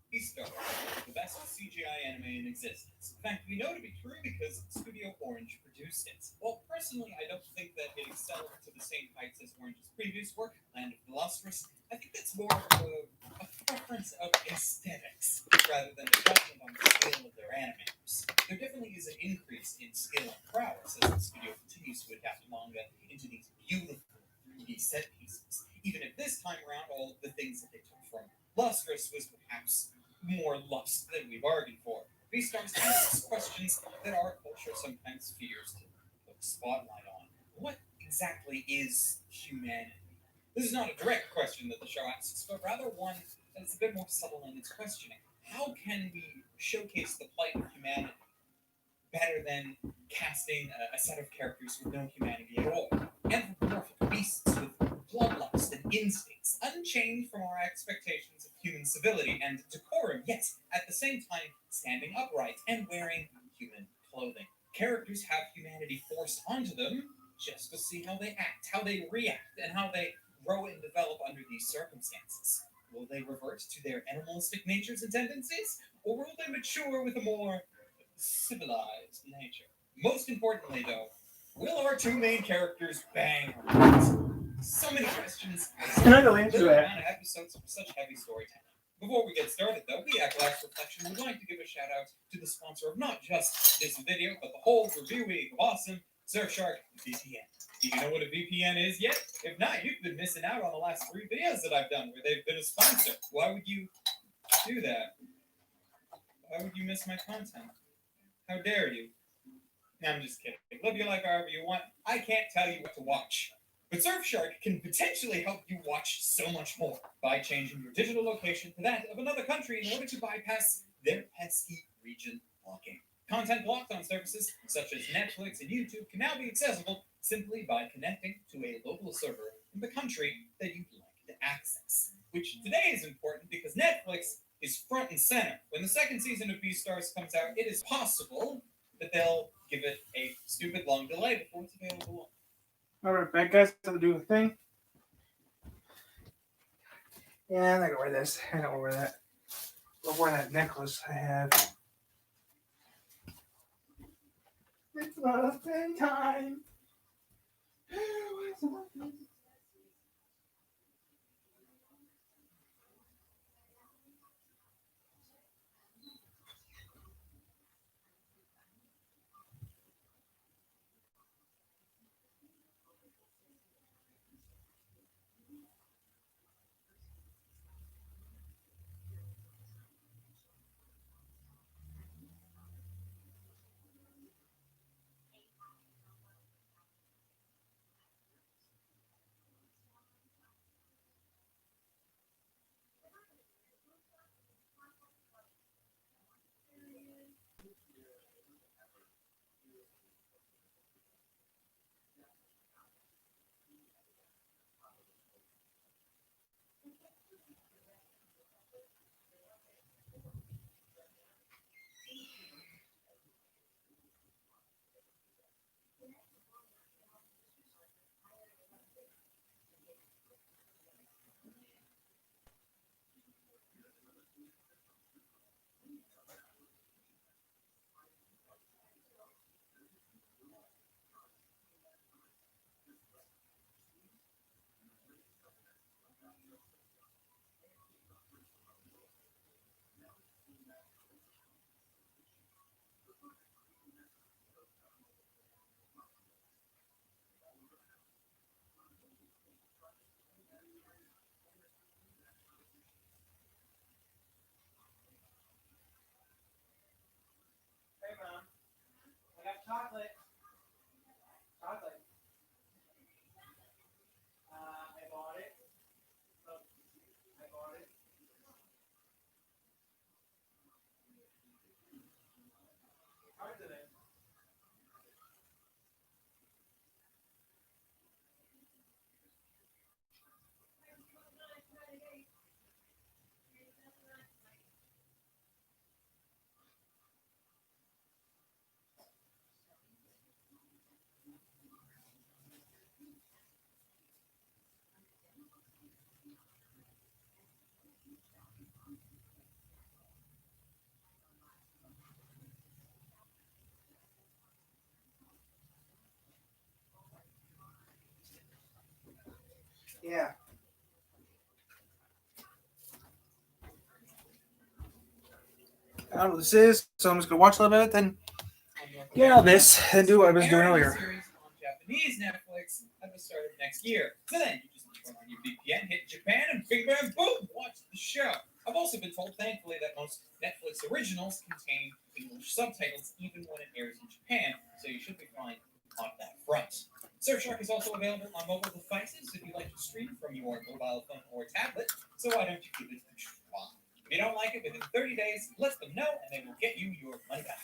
Beastars, the best CGI anime in existence. In fact, we know to be true because Studio Orange produced it. Well, personally, I don't think that it excelled to the same heights as Orange's previous work, Land of the Lustrous. I think that's more of a preference of aesthetics rather than a judgment on the skill of their animators. There definitely is an increase in skill and prowess as the studio continues to adapt manga into these beautiful 3D set pieces. Even if this time around, all the things that they took from Lustrous was perhaps more lust than we bargained for. Beastars asks questions that our culture sometimes fears to put a spotlight on. What exactly is humanity? This is not a direct question that the show asks, but rather one that is a bit more subtle in its questioning. How can we showcase the plight of humanity better than casting a set of characters with no humanity at all? Anthropomorphic beasts with bloodlust and instincts, unchanged from our expectations of human civility and decorum, yet at the same time standing upright and wearing human clothing. Characters have humanity forced onto them just to see how they act, how they react, and how they grow and develop under these circumstances. Will they revert to their animalistic natures and tendencies, or will they mature with a more civilized nature? Most importantly, though, will our two main characters bang or not? So many questions, so little amount of episodes for such heavy storytelling. Before we get started, though, we at Last Reflection would like to give a shout out to the sponsor of not just this video, but the whole review week of awesome Surfshark VPN. Do you know what a VPN is yet? If not, you've been missing out on the last 3 videos that I've done where they've been a sponsor. Why would you do that? Why would you miss my content? How dare you? No, I'm just kidding. Live your life however you want. I can't tell you what to watch. But Surfshark can potentially help you watch so much more by changing your digital location to that of another country in order to bypass their pesky region blocking. Content blocked on services such as Netflix and YouTube can now be accessible simply by connecting to a local server in the country that you'd like to access. Which today is important because Netflix is front and center. When the second season of Beastars comes out, it is possible that they'll give it a stupid long delay before it's available. Alright, back guys, to do a thing. Yeah, I'm not gonna wear this. I don't wear that. I'll wear that necklace I have. It's muffin time. It's muffin. Hey, Mom. I got chocolate. Chocolate. I bought it. Oh, I bought it. How is it? Yeah. I don't know what this is, so I'm just gonna watch a little bit, then get out of this and do what I was doing earlier. Series on Japanese Netflix at the start of next year. So then you just turn on your VPN, hit Japan, and bing bam boom, watch the show. I've also been told, thankfully, that most Netflix originals contain English subtitles even when it airs in Japan, so you should be fine on that front. Surfshark is also available on mobile devices if you like to stream from your mobile phone or tablet, so why don't you give it a try? If you don't like it within 30 days, let them know and they will get you your money back.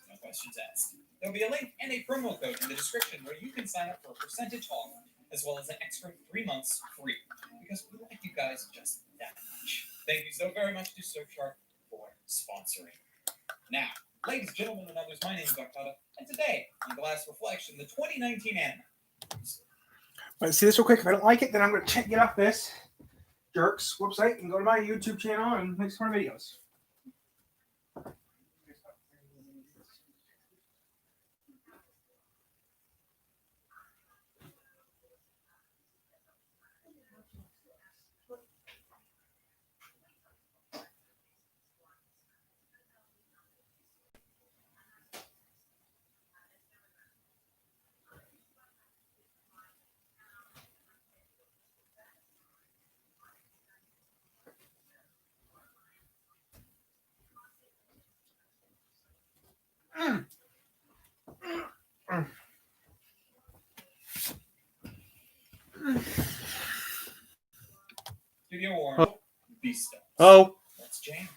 No questions asked. There'll be a link and a promo code in the description where you can sign up for a percentage off, as well as an extra 3 months free, because we like you guys just that much. Thank you so very much to Surfshark for sponsoring. Now, ladies, gentlemen, and others, my name is Okada, and today on Glass Reflection, the 2019 anime. Let's see this real quick. If I don't like it, then I'm going to get off this jerks website and go to my YouTube channel and make some more videos. Studio Warren, Beast. Oh. Let's jam.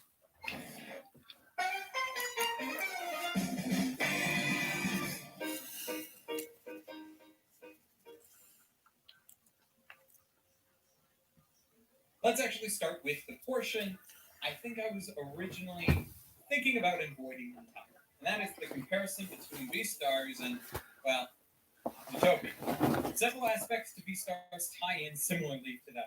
Let's actually start with the portion I think I was originally thinking about avoiding entirely. And that is the comparison between Beastars and, well, Utopia. Several aspects to Beastars tie in similarly to that.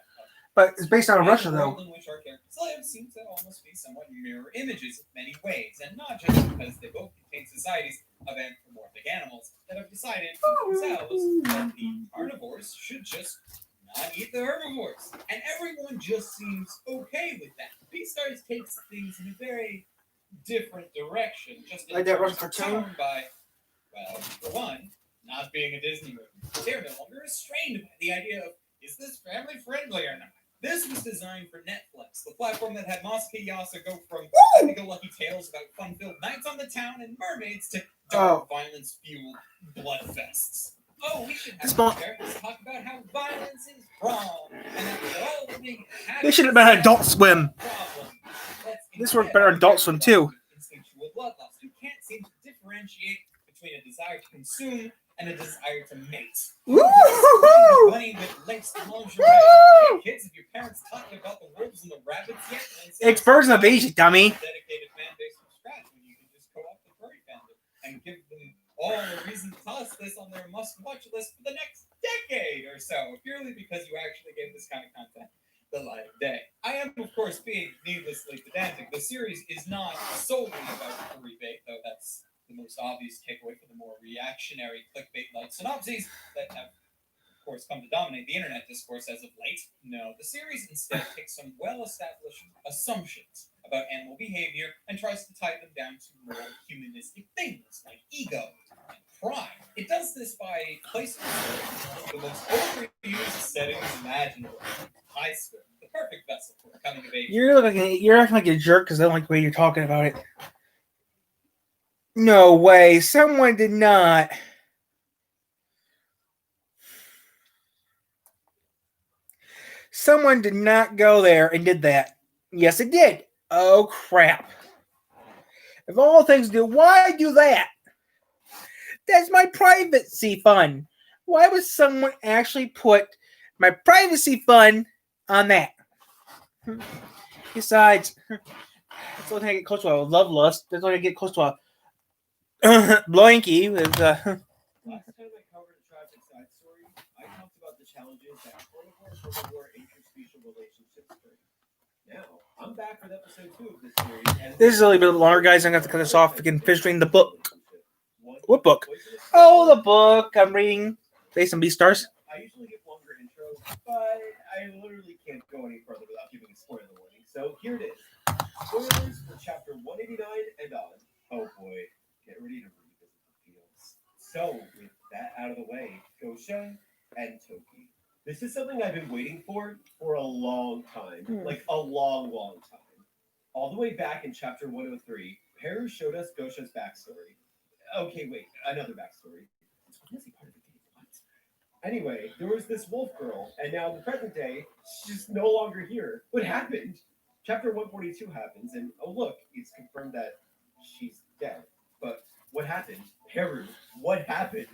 But it's based out of Russia, The though. world in which our characters live seems to almost be somewhat mirror images in many ways, and not just because they both contain societies of anthropomorphic animals that have decided themselves that the carnivores should just not eat the herbivores. And everyone just seems okay with that. Beastars takes things in a very different direction, just in Like that terms Russian of cartoon? tone by, well, for one, not being a Disney movie. They're no longer restrained by the idea of, is this family friendly or not? This was designed for Netflix, the platform that had Masuke Yasa go from happy-go-lucky tales about fun-filled nights on the town and mermaids to dark, violence-fueled bloodfests. Oh, we should have characters talk about how violence is wrong, and that we're all living They should have been Adult Swim. This worked better on Adult Swim, too. Instinctual bloodlust, who can't seem to differentiate between a desire to consume and a desire to mate. Money with laced lingerie. Hey kids, have your parents taught you about the wolves and the rabbits yet? It's Birds of Asia, dummy. Dedicated fan base from scratch when you can just go up the furry fandom and give them all a reason to toss this on their must-watch list for the next decade or so, purely because you actually gave this kind of content the light of day. I am, of course, being needlessly pedantic. The series is not solely about furry bait, though that's the most obvious takeaway for the more reactionary clickbait-like synopses that have, of course, come to dominate the internet discourse as of late. No, the series instead takes some well-established assumptions about animal behavior and tries to tie them down to more humanistic things like ego and pride. It does this by placing the most overused settings imaginable. High school, the perfect vessel for coming of age. You're acting like a jerk because I don't like the way you're talking about it. No way. Someone did not. Someone did not go there and did that. Yes, it did. Oh, crap. Of all things to do, why do that? That's my privacy fund. Why would someone actually put my privacy fund on that? Besides, that's the only thing I get close to a love lust. That's the only thing I get close to a blankie with Last time I covered a traffic side story, I talked about the challenges that carnivore interspecial relationships bring. Now, I'm back with episode 2 of this series. And this is a little bit longer, guys. I'm going to have to cut this off again, finishing the book. What book? Oh, the book I'm reading based on Beastars. I usually give longer intros but I literally can't go any further without giving a spoiler warning. So here it is. Spoilers for chapter 189 and on. Oh boy, get ready to revisit the fields. So, with that out of the way, Gosha and Toki. This is something I've been waiting for a long time. Like a long, long time. All the way back in chapter 103, Peru showed us Gosha's backstory. Okay, wait, another backstory. It's honestly part of the game. What? Anyway, there was this wolf girl, and now in the present day, she's no longer here. What happened? Chapter 142 happens, and oh look, it's confirmed that she's dead. But what happened? Peru, what happened?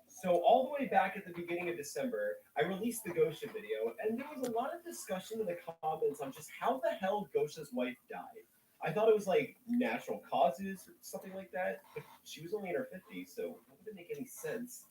So all the way back at the beginning of December, I released the Gosha video, and there was a lot of discussion in the comments on just how the hell Gosha's wife died. I thought it was like natural causes or something like that, but she was only in her 50s, so that wouldn't make any sense.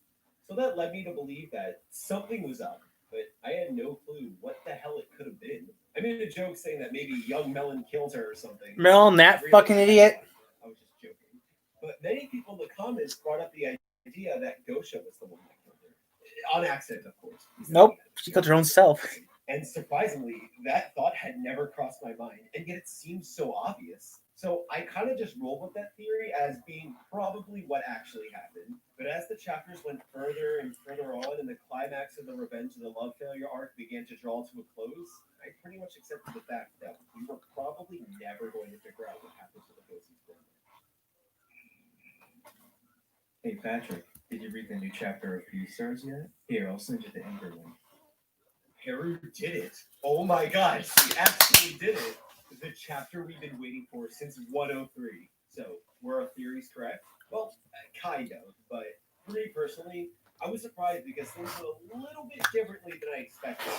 So that led me to believe that something was up, but I had no clue what the hell it could have been. I made a joke saying that maybe young Melon killed her or something. Melon, that Really? fucking idiot. I was just joking. But many people in the comments brought up the idea that Gosha was the one that killed her. On accident, of course. Nope, she killed her own self. And surprisingly, that thought had never crossed my mind, and yet it seems so obvious. So I kind of just rolled with that theory as being probably what actually happened. But as the chapters went further and further on, and the climax of the Revenge of the Love Failure arc began to draw to a close, I pretty much accepted the fact that we were probably never going to figure out what happened to the Ghostie's family. Hey Patrick, did you read the new chapter of Beastars yet? Here, I'll send you the Anchor link. Peru did it. Oh my god, she absolutely did it. The chapter we've been waiting for since 103. So, were our theories correct? Well, kind of, but for me personally, I was surprised because things went a little bit differently than I expected.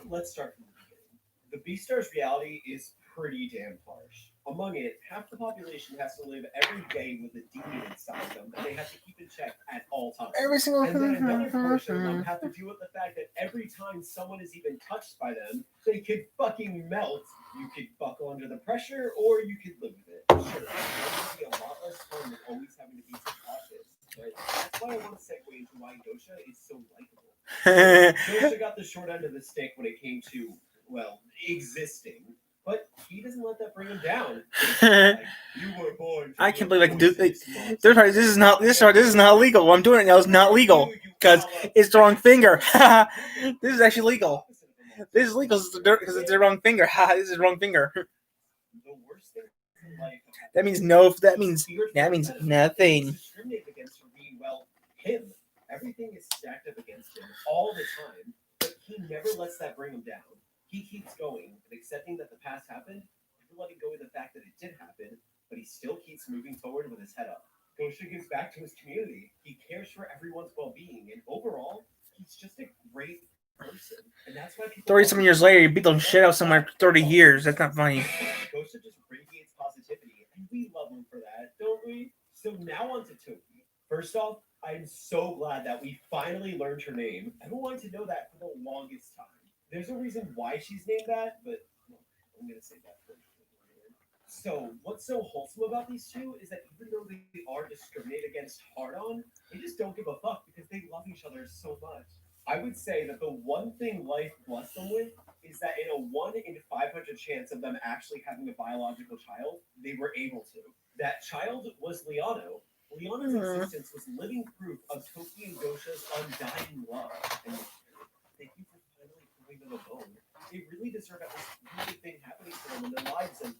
Let's start from the beginning. The Beastars reality is pretty damn harsh. Among it, half the population has to live every day with a demon inside them that they have to keep in check at all times. Every single. And then another portion of them have to deal with the fact that every time someone is even touched by them, they could fucking melt. You could buckle under the pressure, or you could live with it. Sure, it would be a lot less fun than always having to be so cautious. But that's why I want to segue into why Gosha is so likable. Gosha got the short end of the stick when it came to, well, existing. But he doesn't let that bring him down. Like, you were born. I can't believe I can do this. This is not legal. I'm doing it now. It's not legal because it's the wrong finger. This is actually legal. This is legal because it's the wrong finger. This is the wrong finger. The worst thing in life. That means no. That means nothing. Discriminate against for being, well, him. Everything is stacked up against him all the time, but he never lets that bring him down. He keeps going and accepting that the past happened, never letting go of the fact that it did happen, but he still keeps moving forward with his head up. Gosha gives back to his community. He cares for everyone's well-being, and overall, he's just a great person. And that's why people 30-some years later, you beat the shit out of someone after 30 years. That's not funny. Gosha just radiates positivity, and we love him for that, don't we? So now on to Toki. First off, I'm so glad that we finally learned her name. I've been wanting to know that for the longest time. There's a reason why she's named that, but well, I'm going to say that first. So, what's so wholesome about these two is that even though they are discriminated against hard on, they just don't give a fuck because they love each other so much. I would say that the one thing life blessed them with is that in a 1 in 500 chance of them actually having a biological child, they were able to. That child was Liano. Liano's existence was living proof of Toki and Gosha's undying love. And thank you for finally throwing them a bone. They really deserve at least one good thing happening to them in their lives. And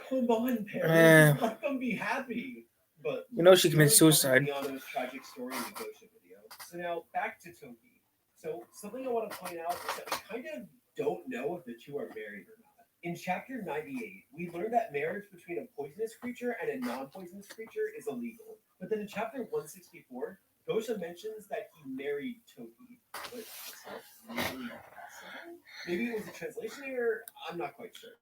come on, parents, let them be happy. But You know she committed suicide. Liano's tragic story in the Gosha video. So now back to Toki. So something I want to point out is that we kind of don't know if the two are married or not. In chapter 98, we learned that marriage between a poisonous creature and a non-poisonous creature is illegal. But then in chapter 164, Gosha mentions that he married Toki. But it's not really possible. Maybe it was a translation error. I'm not quite sure.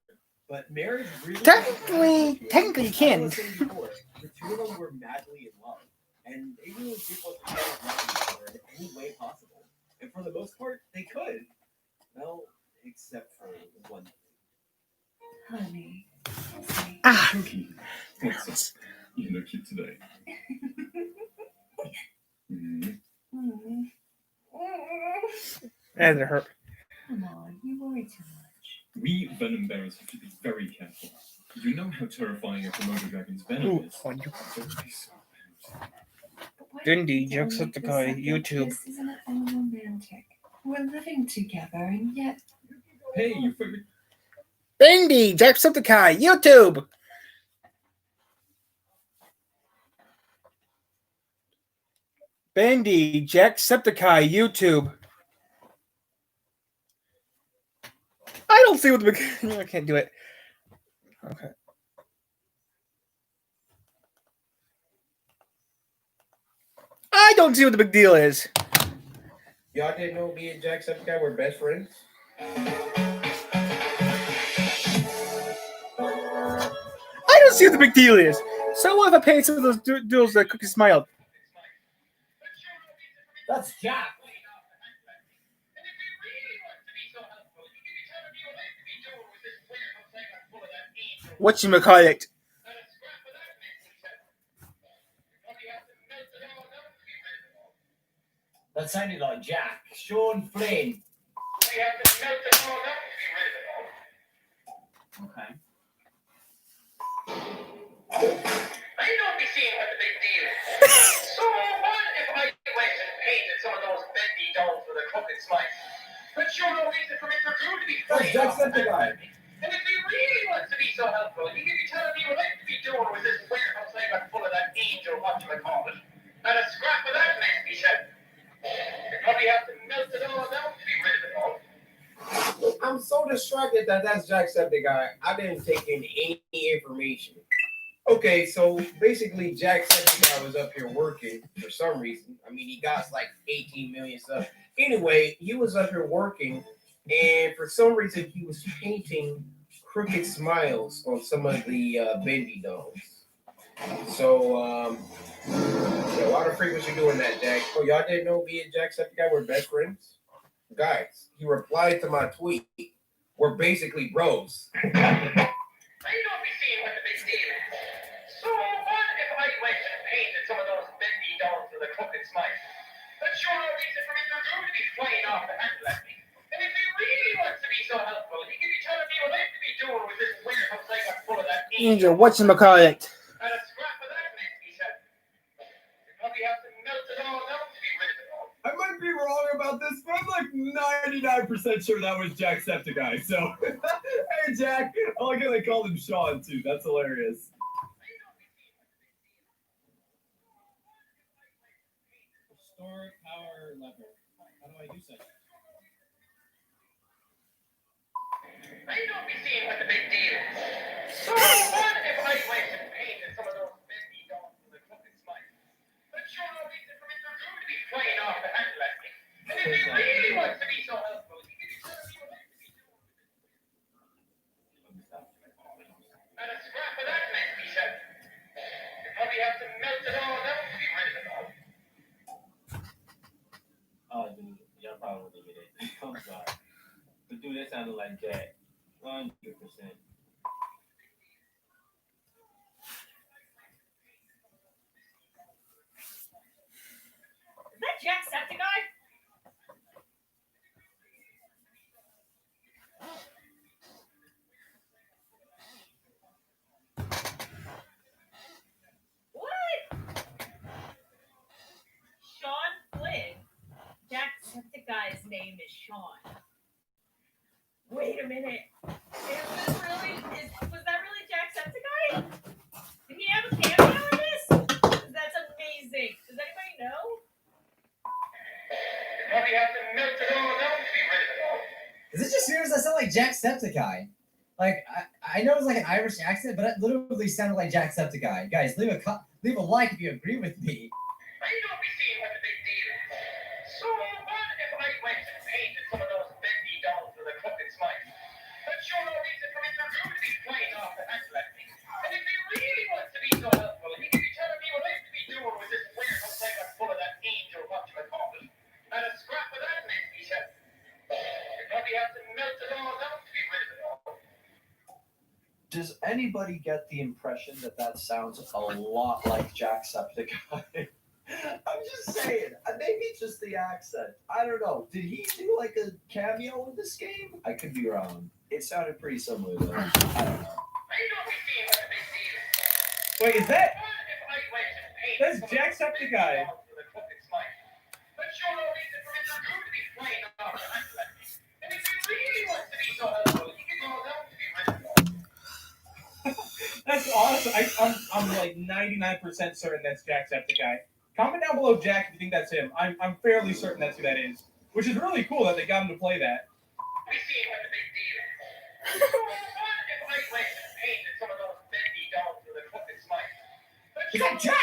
But marriage really Technically you can. As I was saying before, the two of them were madly in love. And they really did what they love each other in any way possible. And for the most part, they could. Well, except for one thing. Honey. Cookie. Thanks. You look cute today. That hurt. Come on, you worry too much. We venom bearers have to be very careful. You know how terrifying a Komodo dragon's venom Ooh, is. on you. Don't be so But why Dindy, don't we make Jacksepticeye, this up? YouTube. This isn't all romantic. We're living together, and yet Hey, your favorite. Bendy, Jacksepticeye, YouTube. Bendy, Jacksepticeye, YouTube. I don't see what the big. I can't do it. Okay. I don't see what the big deal is. Y'all didn't know me and Jacksepticeye were best friends? I don't see what the big deal is. So what if I paid some of those duels that Cookie smiled? That's Jack. Whatchamacallit? That sounded like Jack. Sean Flynn. Okay. I don't be seeing what the big deal is. So what if I went and painted some of those bendy dolls with a crooked smile? But sure no reason for Mr. Drew to be That's playing off the Jacksepticeye. And if he really wants to be so helpful, he could be telling me what I could be doing with this warehouse I got full of that angel, whatchamacallit. And a scrap of that mess, he said. You probably have to melt it all down to be rid of it all. I'm so distracted that that's Jacksepticeye. I didn't take in any information. Okay, so basically Jacksepticeye was up here working for some reason. I mean, he got like 18 million stuff. Anyway, he was up here working, and for some reason he was painting crooked smiles on some of the bendy dolls. So, yeah, why the freak was you doing that, Jack? Oh, y'all didn't know me and Jacksepticeye were best friends? Guys, he replied to my tweet. We're basically bros. I don't be seeing what the big deal is. So what if I went and painted some of those bendy dolls with a crooked smile? That's sure no reason for Mr. Drew to be flying off the handle at me. And if he really wants to be so helpful, he could be telling me what I could be doing with this warehouse I got full of that Angel, whatchamacallit? and a scrap of that mess, he said. You probably have to melt it all down to be rid of it all. I might be wrong about this, but I'm like 99% sure that was Jacksepticeye. So, hey, Jack. I like how they called him Sean, too. That's hilarious. Store power lever. How do I use it? I don't be seeing what the big deal is. So what if I went and painted some of those bendy dolls with a crooked smile? That's sure no reason for Mr. Drew to be flying off the handle at me. And if he really wants to be so helpful, he could be telling me what I could be doing with this warehouse and a scrap of that mess, he said. You probably have to melt it all down to be rid of it all. Oh, dude, y'all probably wouldn't get it. I'm sorry. But dude, that sounded like Jack. 100%. is that Jacksepticeye? What? Sean Flynn. Jacksepticeye's name is Sean. Wait a minute. Was that really Jacksepticeye? Did he have a cameo in this? That's amazing. Does anybody know? You probably have to melt it all down to be rid of it all. Is it just serious? That sound like Jacksepticeye. Like I know it's like an Irish accent, but it literally sounded like Jacksepticeye. Guys, leave a like if you agree with me. I don't be seeing what the big deal is. So what if I went and painted some of those bendy dolls with a crooked smile? That's sure no reason for Mr. Drew to be flying off the handle at me. And if he really wants to be so helpful, he could be telling me what I could be doing with this warehouse I got full of that angel, whatchamacallit. And a scrap of that mess, he said. You probably have to melt it all down to be rid of it all. Does anybody get the impression that that sounds a lot like Jacksepticeye? I'm just saying. maybe it's just the accent. I don't know. Did he do like a cameo in this game? I could be wrong. It sounded pretty similar though. I don't know. Wait, is that? That's Jacksepticeye. That's awesome. I'm like 99% certain that's Jacksepticeye. Comment down below, Jack, if you think that's him. I'm fairly certain that's who that is. Which is really cool that they got him to play that. Is that Jack?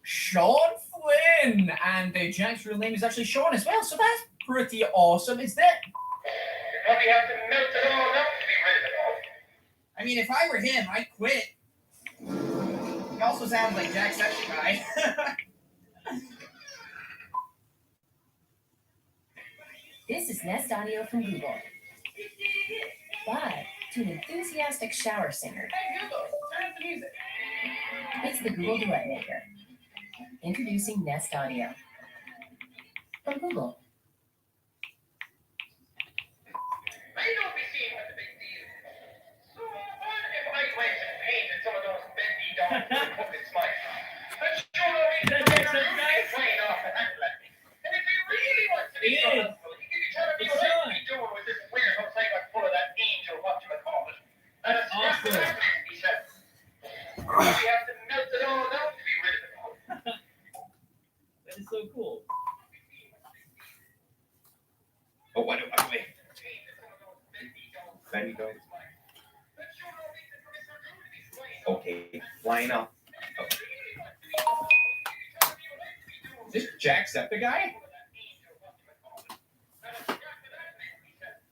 Sean Flynn, and Jack's real name is actually Sean as well, so that's pretty awesome. Is that? I mean, if I were him, I'd quit. He also sounds like Jacksepticeye. This is Nest Audio from Google. Live to an enthusiastic shower singer. It's the Google Duet Maker. Introducing Nest Audio. From Google. That is so cool. Oh, what do I wait? Benny goes. Okay, line up. Okay. Is this Jacksepticeye?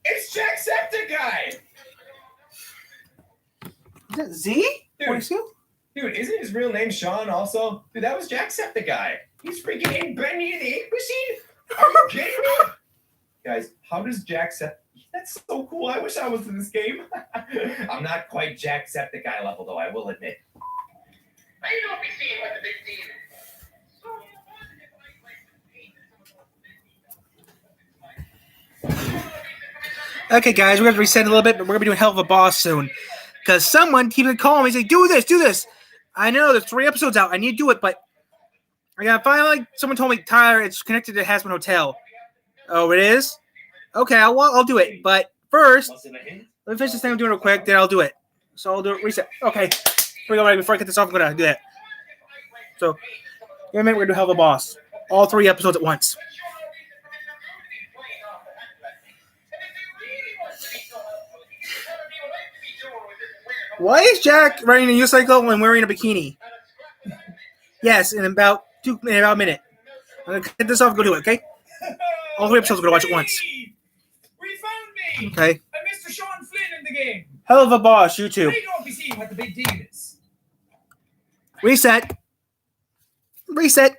It's Jacksepticeye! Is that Z? Dude. 22? Dude, isn't his real name Sean also? Dude, that was Jacksepticeye. He's freaking in Benny and the Ink Machine? Are you kidding me? Guys, how does Jacksepticeye... That's so cool. I wish I was in this game. I'm not quite Jacksepticeye level, though, I will admit. Okay, guys, we're going to reset a little bit, but we're going to be doing Hell of a Boss soon. Because someone keeps calling me and saying, do this, do this. I know, there's 3 episodes out. I need to do it, but I got finally, someone told me, Tyler, it's connected to Hasman Hotel. Oh, it is? Okay, I'll do it. But first, let me finish this thing I'm doing real quick, then I'll do it. So I'll do it, reset. Okay, here we go. Right before I get this off, I'm going to do that. So, in a minute, we're going to do Hell of a Boss. All 3 episodes at once. Why is Jack riding a unicycle and wearing a bikini? Yes, in about a minute. I'm gonna get this off and go do it, okay? All 3 episodes, we're gonna watch it once. We found me! Okay. I'm Mr. Sean Flynn in the game. Hell of a Boss, YouTube. They don't be seeing what the big deal is. Reset. Reset.